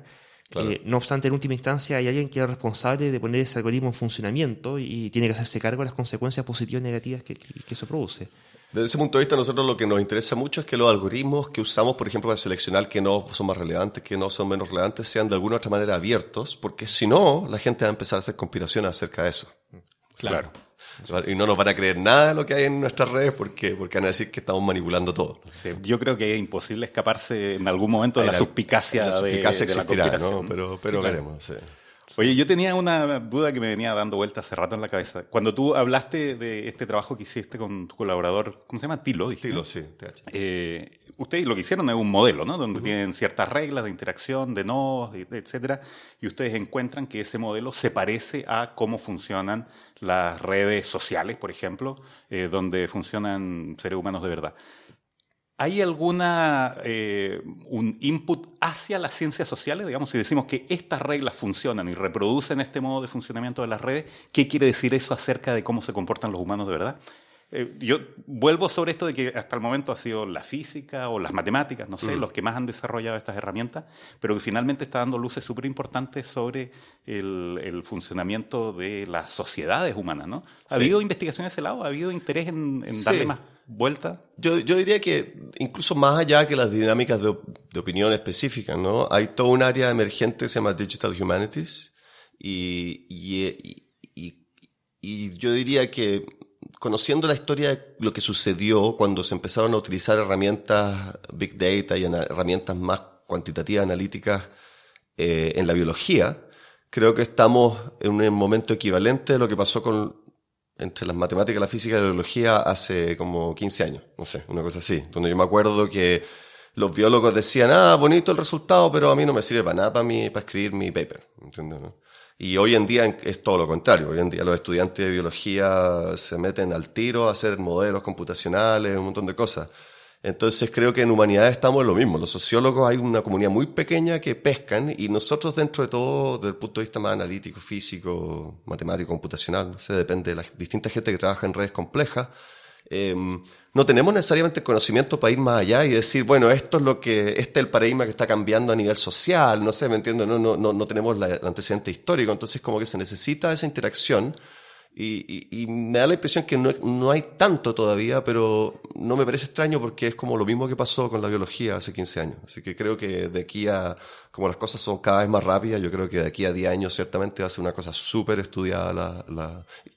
Claro. No obstante, en última instancia hay alguien que es responsable de poner ese algoritmo en funcionamiento y tiene que hacerse cargo de las consecuencias positivas y negativas que eso produce. Desde ese punto de vista, nosotros lo que nos interesa mucho es que los algoritmos que usamos, por ejemplo, para seleccionar que no son más relevantes, que no son menos relevantes, sean de alguna u otra manera abiertos, porque si no, la gente va a empezar a hacer conspiraciones acerca de eso. Claro. Y no nos van a creer nada de lo que hay en nuestras redes porque van a decir que estamos manipulando todo. Sí, yo creo que es imposible escaparse en algún momento de la suspicacia de la existirá, conspiración. ¿no? Pero Sí, claro. veremos. Sí. Oye, yo tenía una duda que me venía dando vuelta hace rato en la cabeza. Cuando tú hablaste de este trabajo que hiciste con tu colaborador, ¿cómo se llama? Tilo, dijiste. Tilo, sí. Ustedes lo que hicieron es un modelo, ¿no? Donde tienen ciertas reglas de interacción, de nodos, etcétera, y ustedes encuentran que ese modelo se parece a cómo funcionan las redes sociales, por ejemplo, donde funcionan seres humanos de verdad. ¿Hay alguna un input hacia las ciencias sociales? Digamos, si decimos que estas reglas funcionan y reproducen este modo de funcionamiento de las redes, ¿qué quiere decir eso acerca de cómo se comportan los humanos de verdad? Yo vuelvo sobre esto de que hasta el momento ha sido la física o las matemáticas, no sé, los que más han desarrollado estas herramientas, pero que finalmente está dando luces súper importantes sobre el funcionamiento de las sociedades humanas, ¿no? ¿Ha habido investigación de ese lado? ¿Ha habido interés en darle más vuelta? Yo diría que incluso más allá que las dinámicas de opinión específicas, ¿no? Hay todo un área emergente que se llama Digital Humanities y yo diría que conociendo la historia de lo que sucedió cuando se empezaron a utilizar herramientas Big Data y herramientas más cuantitativas, analíticas en la biología, creo que estamos en un momento equivalente a lo que pasó entre las matemáticas, la física y la biología hace como 15 años, no sé, una cosa así, donde yo me acuerdo que los biólogos decían, bonito el resultado, pero a mí no me sirve para nada para escribir mi paper, ¿entiendes? ¿No? Y hoy en día es todo lo contrario. Hoy en día los estudiantes de biología se meten al tiro a hacer modelos computacionales, un montón de cosas. Entonces creo que en humanidades estamos en lo mismo. Los sociólogos hay una comunidad muy pequeña que pescan y nosotros dentro de todo, desde el punto de vista más analítico, físico, matemático, computacional, no sé, depende de la distinta gente que trabaja en redes complejas, no tenemos necesariamente conocimiento para ir más allá y decir, bueno, este es el paradigma que está cambiando a nivel social, no sé, ¿me entiendo? No tenemos el antecedente histórico, entonces como que se necesita esa interacción y me da la impresión que no hay tanto todavía, pero no me parece extraño porque es como lo mismo que pasó con la biología hace 15 años. Así que creo que de aquí como las cosas son cada vez más rápidas, yo creo que de aquí a 10 años ciertamente va a ser una cosa súper estudiada,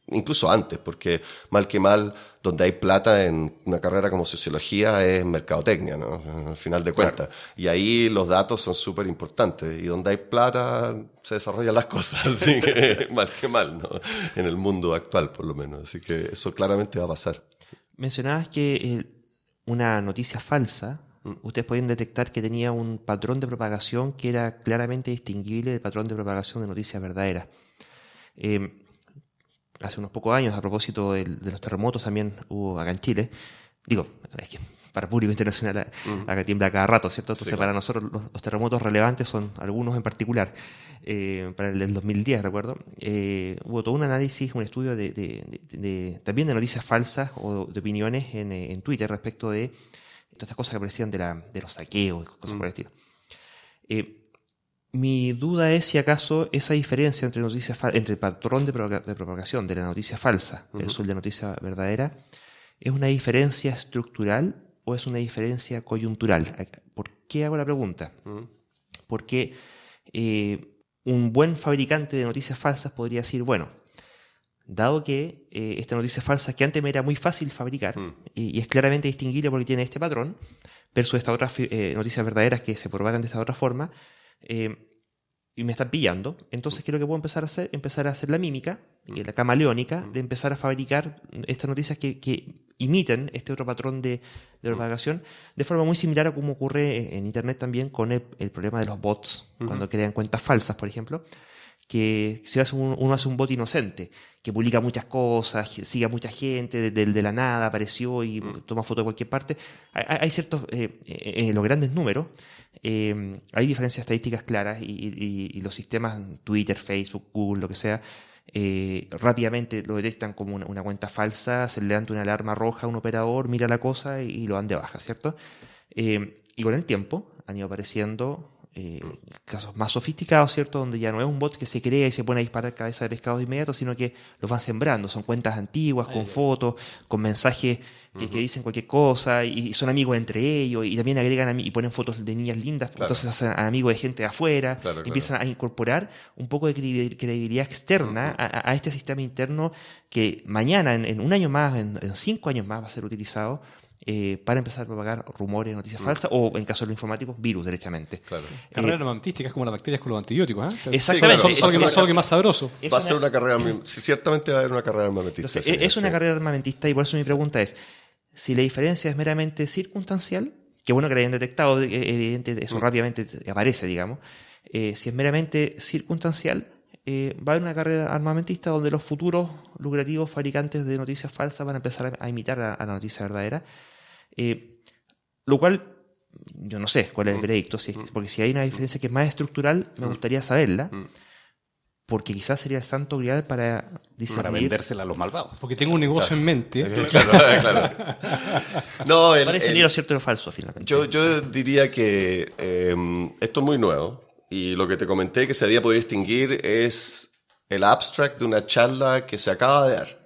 incluso antes, porque mal que mal, donde hay plata en una carrera como sociología es mercadotecnia, ¿no? Al final de cuentas. Claro. Y ahí los datos son súper importantes. Y donde hay plata se desarrollan las cosas, así que mal que mal, ¿no? En el mundo actual, por lo menos. Así que eso claramente va a pasar. Mencionabas que una noticia falsa, ustedes podían detectar que tenía un patrón de propagación que era claramente distinguible del patrón de propagación de noticias verdaderas. Hace unos pocos años, a propósito de los terremotos, también hubo acá en Chile. Digo, es que para público internacional acá tiembla cada rato, ¿cierto? Entonces, sí, claro, para nosotros los terremotos relevantes son algunos en particular. Para el del 2010, recuerdo, hubo todo un análisis, un estudio también de noticias falsas o de opiniones en Twitter respecto de todas estas cosas que aparecían de los saqueos, cosas por el estilo. Mi duda es si acaso esa diferencia entre entre el patrón de propagación de la noticia falsa versus la noticia verdadera es una diferencia estructural o es una diferencia coyuntural. ¿Por qué hago la pregunta? Porque un buen fabricante de noticias falsas podría decir, bueno, dado que esta noticia falsa que antes me era muy fácil fabricar y es claramente distinguible porque tiene este patrón versus estas otras noticias verdaderas que se propagan de esta otra forma, y me están pillando. Entonces, ¿qué es lo que puedo empezar a hacer? Empezar a hacer la mímica, la camaleónica, de empezar a fabricar estas noticias que imiten este otro patrón de propagación, de forma muy similar a como ocurre en Internet también con el problema de los bots, cuando crean cuentas falsas, por ejemplo, que si uno hace un bot inocente, que publica muchas cosas, sigue a mucha gente, de la nada apareció y toma fotos de cualquier parte. Hay ciertos, en los grandes números, hay diferencias estadísticas claras y los sistemas Twitter, Facebook, Google, lo que sea, rápidamente lo detectan como una cuenta falsa, se le levanta una alarma roja a un operador, mira la cosa y lo dan de baja, ¿cierto? Y con el tiempo han ido apareciendo casos más sofisticados, ¿cierto? Donde ya no es un bot que se crea y se pone a disparar cabeza de pescado de inmediato, sino que los van sembrando. Son cuentas antiguas, con fotos, con mensajes que dicen cualquier cosa y son amigos entre ellos y también agregan y ponen fotos de niñas lindas, claro. Entonces hacen amigos de gente de afuera, claro. Empiezan a incorporar un poco de credibilidad externa a este sistema interno que mañana, en un año más, en 5 años más, va a ser utilizado para empezar a propagar rumores, noticias falsas o, en caso de los informáticos, virus directamente. Claro. Carrera armamentística es como las bacterias con los antibióticos. Exactamente. Sí, claro. Es algo que más sabroso. Va a ser una carrera, ciertamente va a haber una carrera armamentista. Entonces, es una carrera armamentista y por eso mi pregunta es, si la diferencia es meramente circunstancial, que bueno que la hayan detectado, evidente, eso rápidamente aparece, digamos, si es meramente circunstancial, va a haber una carrera armamentista donde los futuros lucrativos fabricantes de noticias falsas van a empezar a imitar a la noticia verdadera, lo cual yo no sé cuál es el veredicto, porque si hay una diferencia que es más estructural, me gustaría saberla, porque quizás sería el santo grial para discernir. Para vendérsela a los malvados. Porque tengo un negocio en mente. Claro. No, parece dinero cierto o falso, finalmente. Yo diría que esto es muy nuevo. Y lo que te comenté que se había podido distinguir es el abstract de una charla que se acaba de dar.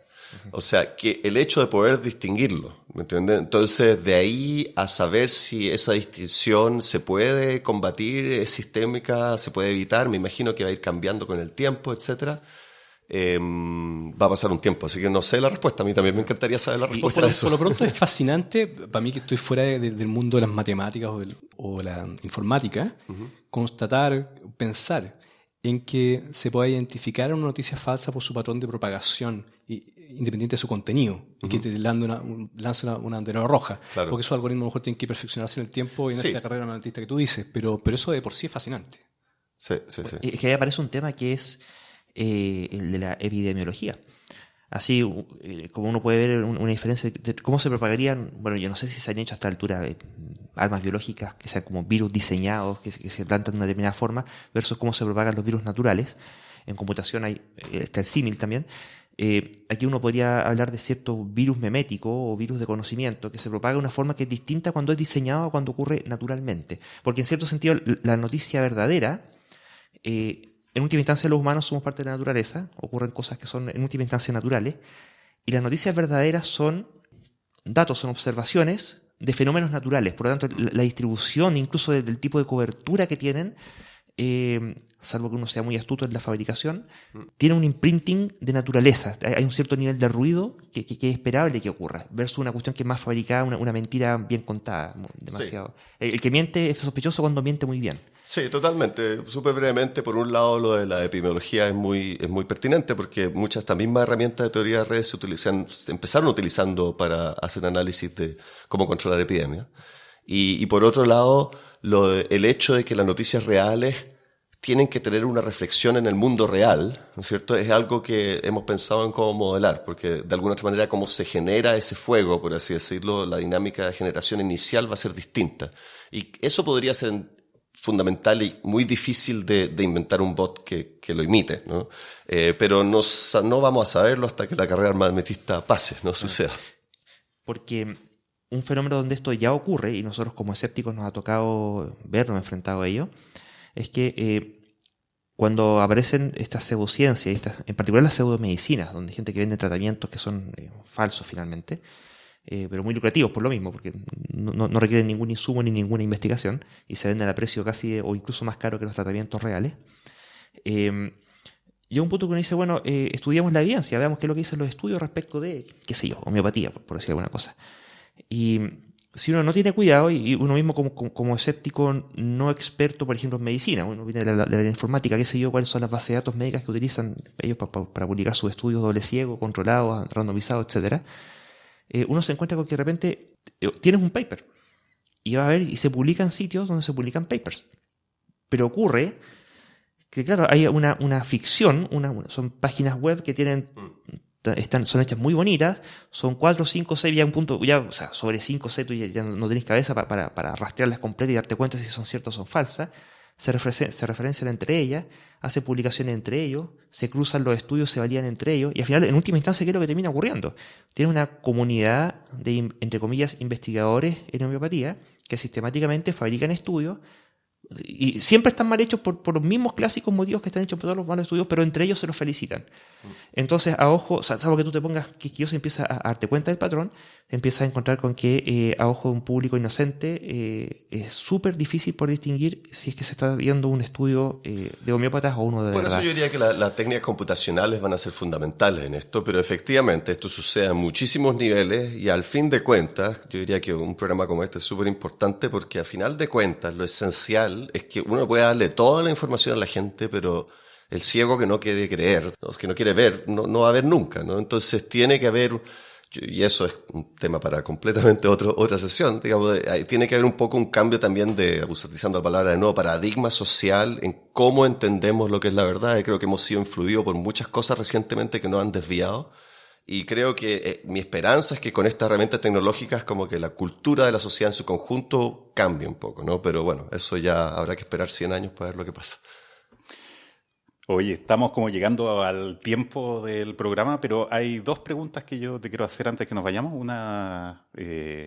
O sea, que el hecho de poder distinguirlo, ¿me entiendes? Entonces, de ahí a saber si esa distinción se puede combatir, es sistémica, se puede evitar, me imagino que va a ir cambiando con el tiempo, etcétera. Va a pasar un tiempo, así que no sé la respuesta. A mí también me encantaría saber la respuesta de eso. Por lo pronto es fascinante, para mí que estoy fuera del mundo de las matemáticas o la informática, constatar, pensar en que se pueda identificar una noticia falsa por su patrón de propagación, independiente de su contenido, y que te lanza una bandera roja. Claro. Porque esos algoritmos a lo mejor tienen que perfeccionarse en el tiempo y en esta carrera armamentista que tú dices, pero eso de por sí es fascinante. Sí. Es que ahí aparece un tema que es el de la epidemiología. Así como uno puede ver una diferencia de cómo se propagarían, bueno, yo no sé si se han hecho a esta altura armas biológicas que sean como virus diseñados, que se plantan de una determinada forma, versus cómo se propagan los virus naturales. En computación está el símil también. Aquí uno podría hablar de cierto virus memético o virus de conocimiento que se propaga de una forma que es distinta cuando es diseñado a cuando ocurre naturalmente. Porque en cierto sentido la noticia verdadera, en última instancia los humanos somos parte de la naturaleza, ocurren cosas que son en última instancia naturales, y las noticias verdaderas son datos, son observaciones de fenómenos naturales. Por lo tanto, la distribución incluso del tipo de cobertura que tienen, salvo que uno sea muy astuto en la fabricación, tiene un imprinting de naturaleza. Hay un cierto nivel de ruido que es esperable que ocurra, versus una cuestión que es más fabricada, una mentira bien contada, demasiado. Sí. El que miente es sospechoso cuando miente muy bien. Sí, totalmente. Súper brevemente, por un lado, lo de la epidemiología es muy pertinente porque muchas de estas mismas herramientas de teoría de redes se empezaron utilizando para hacer análisis de cómo controlar epidemias. Y por otro lado, el hecho de que las noticias reales tienen que tener una reflexión en el mundo real, ¿no es cierto? Es algo que hemos pensado en cómo modelar, porque de alguna otra manera cómo se genera ese fuego, por así decirlo, la dinámica de generación inicial va a ser distinta. Y eso podría ser fundamental y muy difícil de inventar un bot que lo imite, ¿no? Pero no vamos a saberlo hasta que la carrera armamentista pase, no suceda. Porque un fenómeno donde esto ya ocurre, y nosotros como escépticos nos ha tocado vernos enfrentados a ello, es que cuando aparecen estas pseudociencias, en particular las pseudomedicinas, donde hay gente que vende tratamientos que son falsos finalmente, pero muy lucrativos por lo mismo, porque no requieren ningún insumo ni ninguna investigación y se venden a precio casi o incluso más caro que los tratamientos reales. Llega un punto que uno dice, bueno, estudiamos la evidencia, veamos qué es lo que dicen los estudios respecto de, qué sé yo, homeopatía, por decir alguna cosa. Y si uno no tiene cuidado, y uno mismo como escéptico no experto, por ejemplo, en medicina, uno viene de la informática, qué sé yo, cuáles son las bases de datos médicas que utilizan ellos para publicar sus estudios doble ciego, controlados, randomizados, etcétera, uno se encuentra con que de repente tienes un paper y va a ver y se publican sitios donde se publican papers. Pero ocurre que, claro, hay una ficción, son páginas web que tienen... son hechas muy bonitas, son 4, 5, 6, ya un punto, o sea, sobre 5, 6 tú ya no tenés cabeza para rastrearlas completas y darte cuenta si son ciertas o son falsas, se referencian entre ellas, hacen publicaciones entre ellos, se cruzan los estudios, se valían entre ellos, y al final, en última instancia, ¿qué es lo que termina ocurriendo? Tiene una comunidad de, entre comillas, investigadores en homeopatía que sistemáticamente fabrican estudios y siempre están mal hechos por los mismos clásicos motivos que están hechos por todos los malos estudios, pero entre ellos se los felicitan. Entonces, a ojo, salvo que tú te pongas quisquilloso y empiezas a darte cuenta del patrón, empiezas a encontrar con que a ojo de un público inocente es súper difícil por distinguir si es que se está viendo un estudio de homeópatas o uno de Por verdad. eso yo diría que las técnicas computacionales van a ser fundamentales en esto, pero efectivamente esto sucede a muchísimos niveles y al fin de cuentas, yo diría que un programa como este es súper importante porque al final de cuentas lo esencial es que uno puede darle toda la información a la gente, pero el ciego que no quiere creer, ¿no? Que no quiere ver, no va a ver nunca, ¿no? Entonces tiene que haber, y eso es un tema para completamente otra sesión, digamos, tiene que haber un poco un cambio también de, utilizando la palabra de nuevo, paradigma social en cómo entendemos lo que es la verdad, y creo que hemos sido influidos por muchas cosas recientemente que nos han desviado, y creo que mi esperanza es que con estas herramientas tecnológicas como que la cultura de la sociedad en su conjunto cambie un poco, ¿no? Pero bueno, eso ya habrá que esperar 100 años para ver lo que pasa. Oye, estamos como llegando al tiempo del programa, pero hay dos preguntas que yo te quiero hacer antes que nos vayamos, una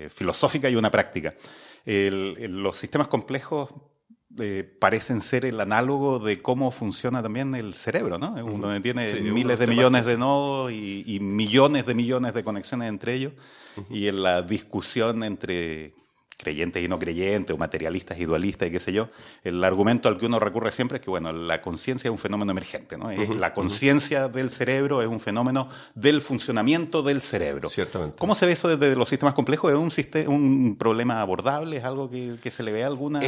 filosófica y una práctica. Los sistemas complejos parecen ser el análogo de cómo funciona también el cerebro, ¿no? Donde tiene miles de millones de nodos y millones de conexiones entre ellos, y en la discusión entre creyentes y no creyentes, o materialistas y dualistas y qué sé yo, el argumento al que uno recurre siempre es que, bueno, la conciencia es un fenómeno emergente, ¿no? La conciencia del cerebro es un fenómeno del funcionamiento del cerebro. Ciertamente. ¿Cómo se ve eso desde los sistemas complejos? ¿Es un problema abordable? ¿Es algo que se le ve alguna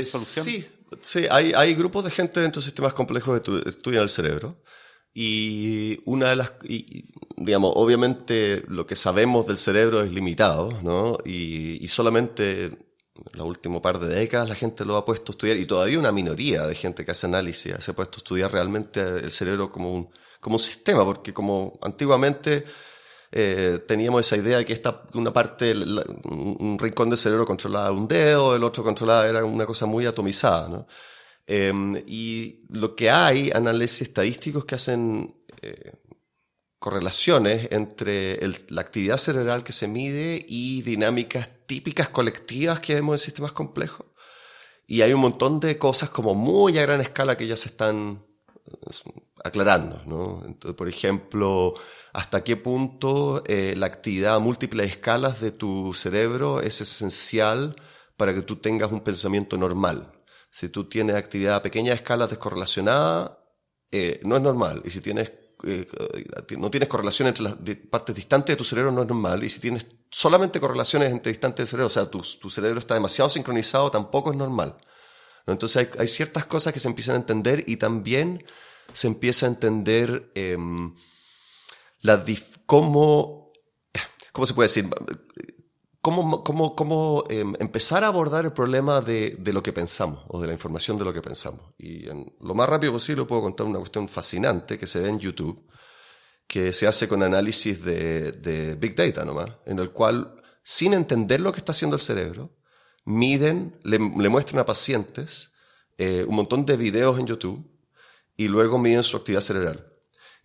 solución? Sí, hay grupos de gente dentro de sistemas complejos que estudian el cerebro. Y una de las, digamos, obviamente lo que sabemos del cerebro es limitado, ¿no? Y solamente en los últimos par de décadas la gente lo ha puesto a estudiar, y todavía una minoría de gente que hace análisis se ha puesto a estudiar realmente el cerebro como un sistema, porque como antiguamente teníamos esa idea de que una parte, un rincón del cerebro controlaba un dedo, el otro controlaba, era una cosa muy atomizada, ¿no? Y lo que hay, análisis estadísticos que hacen correlaciones entre la actividad cerebral que se mide y dinámicas típicas colectivas que vemos en sistemas complejos. Y hay un montón de cosas como muy a gran escala que ya se están aclarando, ¿no? Entonces, por ejemplo, hasta qué punto la actividad a múltiples escalas de tu cerebro es esencial para que tú tengas un pensamiento normal. Si tú tienes actividad a pequeñas escalas descorrelacionada, no es normal. Y si no tienes correlación entre las partes distantes de tu cerebro, no es normal. Y si tienes solamente correlaciones entre distantes del cerebro, o sea, tu cerebro está demasiado sincronizado, tampoco es normal. Entonces hay ciertas cosas que se empiezan a entender, y también se empieza a entender ¿cómo se puede decir? ¿Cómo empezar a abordar el problema de lo que pensamos, o de la información de lo que pensamos? Y en lo más rápido posible puedo contar una cuestión fascinante que se ve en YouTube, que se hace con análisis de Big Data nomás, en el cual, sin entender lo que está haciendo el cerebro, le muestran a pacientes un montón de videos en YouTube, y luego miden su actividad cerebral.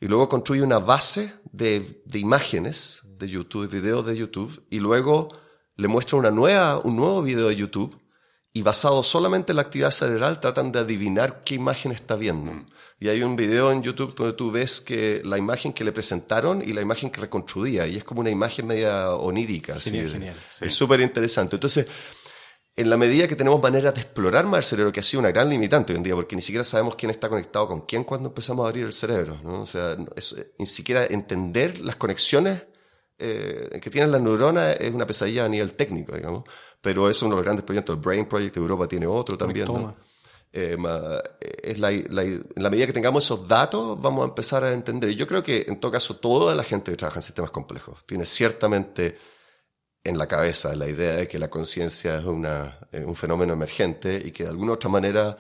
Y luego construye una base de imágenes de YouTube, de videos de YouTube, y luego le muestra un nuevo video de YouTube, y basado solamente en la actividad cerebral tratan de adivinar qué imagen está viendo. Y hay un video en YouTube donde tú ves que la imagen que le presentaron y la imagen que reconstruía, y es como una imagen media onírica. Genial. Sí. Es súper interesante. Entonces, en la medida que tenemos maneras de explorar más el cerebro, que ha sido una gran limitante hoy en día, porque ni siquiera sabemos quién está conectado con quién cuando empezamos a abrir el cerebro, ¿no? O sea, ni siquiera entender las conexiones que tienen las neuronas es una pesadilla a nivel técnico, digamos, pero es uno de los grandes proyectos. El Brain Project de Europa tiene otro también, ¿no? En la medida que tengamos esos datos, vamos a empezar a entender. Y yo creo que, en todo caso, toda la gente que trabaja en sistemas complejos tiene ciertamente en la cabeza la idea de que la conciencia es un fenómeno emergente y que de alguna otra manera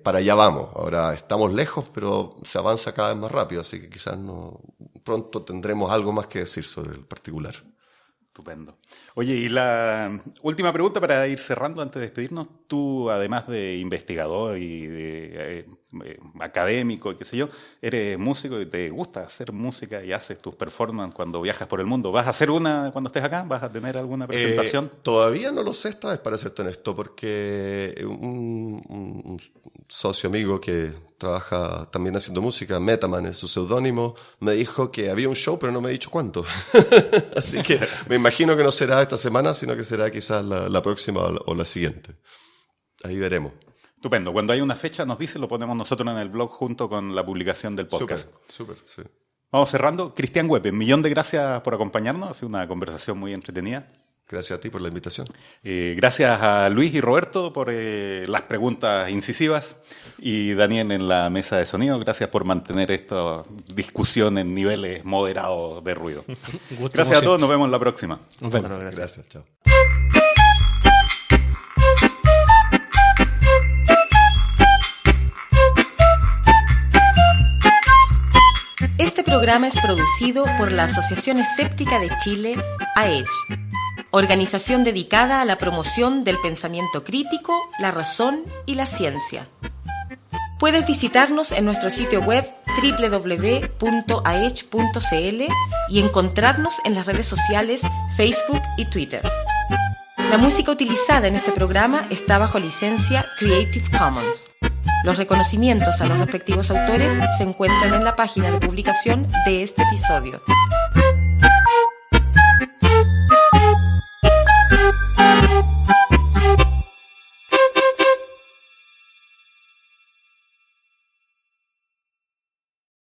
para allá vamos. Ahora estamos lejos, pero se avanza cada vez más rápido, así que quizás pronto tendremos algo más que decir sobre el particular. Estupendo. Oye, y la última pregunta para ir cerrando antes de despedirnos. Tú, además de investigador y de académico y qué sé yo, eres músico y te gusta hacer música y haces tus performances cuando viajas por el mundo. ¿Vas a hacer una cuando estés acá? ¿Vas a tener alguna presentación? Todavía no lo sé esta vez, para serte honesto, porque un socio amigo que trabaja también haciendo música, Metaman es su seudónimo, me dijo que había un show, pero no me ha dicho cuánto. Así que me imagino que no será esta semana, sino que será quizás la próxima o la siguiente. Ahí veremos. Estupendo. Cuando hay una fecha nos dice, lo ponemos nosotros en el blog junto con la publicación del podcast. Súper, sí. Vamos cerrando. Cristian Huepe, 1.000.000 de gracias por acompañarnos. Ha sido una conversación muy entretenida. Gracias a ti por la invitación. Gracias a Luis y Roberto por las preguntas incisivas. Y Daniel en la mesa de sonido, gracias por mantener esta discusión en niveles moderados de ruido. Gracias a todos, nos vemos la próxima. Nos vemos. Bueno, gracias. Gracias, chao. Este programa es producido por la Asociación Escéptica de Chile, AECH, organización dedicada a la promoción del pensamiento crítico, la razón y la ciencia. Puedes visitarnos en nuestro sitio web www.aech.cl y encontrarnos en las redes sociales Facebook y Twitter. La música utilizada en este programa está bajo licencia Creative Commons. Los reconocimientos a los respectivos autores se encuentran en la página de publicación de este episodio.